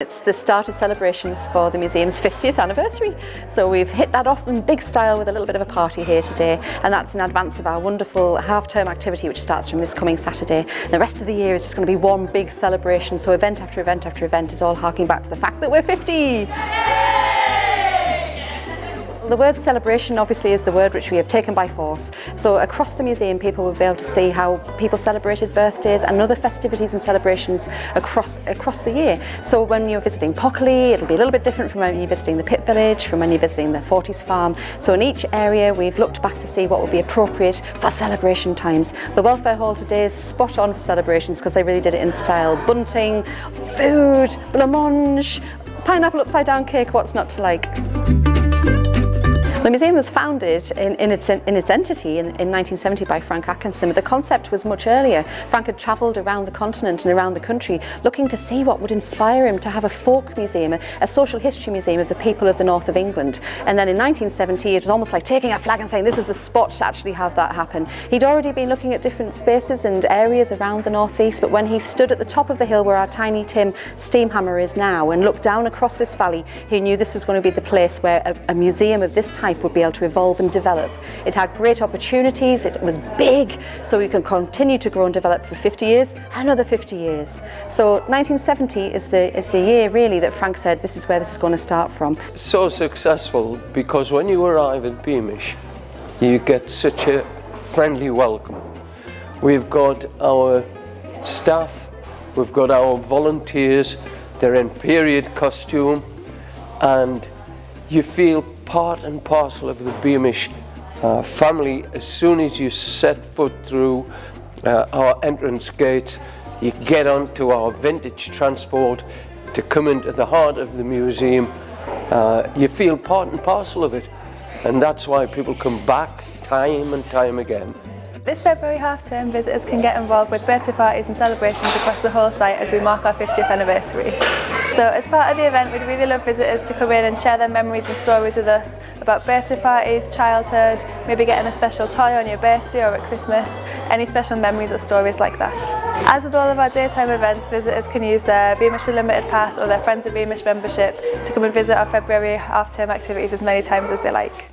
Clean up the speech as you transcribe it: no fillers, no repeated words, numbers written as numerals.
It's the start of celebrations for the museum's 50th anniversary, so we've hit that off in big style with a little bit of a party here today, and that's in advance of our wonderful half-term activity which starts from this coming Saturday. The rest of the year is just going to be one big celebration, so event after event after event is all harking back to the fact that we're 50! The word celebration obviously is the word which we have taken by force. So across the museum people will be able to see how people celebrated birthdays and other festivities and celebrations across the year. So when you're visiting Pockley, it'll be a little bit different from when you're visiting the Pit Village, from when you're visiting the Forties Farm. So in each area we've looked back to see what would be appropriate for celebration times. The Welfare Hall today is spot on for celebrations because they really did it in style. Bunting, food, blancmange, pineapple upside down cake, what's not to like? The museum was founded in its entity in 1970 by Frank Atkinson, but the concept was much earlier. Frank had travelled around the continent and around the country looking to see what would inspire him to have a folk museum, a social history museum of the people of the north of England. And then in 1970 it was almost like taking a flag and saying this is the spot to actually have that happen. He'd already been looking at different spaces and areas around the northeast, but when he stood at the top of the hill where our Tiny Tim steam hammer is now and looked down across this valley, he knew this was going to be the place where a museum of this type would be able to evolve and develop. It had great opportunities, it was big, so we can continue to grow and develop for 50 years, another 50 years. So 1970 is the year really that Frank said this is where this is going to start from. So successful because when you arrive at Beamish, you get such a friendly welcome. We've got our staff, we've got our volunteers, they're in period costume, and you feel part and parcel of the Beamish family as soon as you set foot through our entrance gates. You get onto our vintage transport to come into the heart of the museum. You feel part and parcel of it, and that's why people come back time and time again. This February half-term, visitors can get involved with birthday parties and celebrations across the whole site as we mark our 50th anniversary. So as part of the event, we'd really love visitors to come in and share their memories and stories with us about birthday parties, childhood, maybe getting a special toy on your birthday or at Christmas, any special memories or stories like that. As with all of our daytime events, visitors can use their Beamish Unlimited Pass or their Friends of Beamish membership to come and visit our February half-term activities as many times as they like.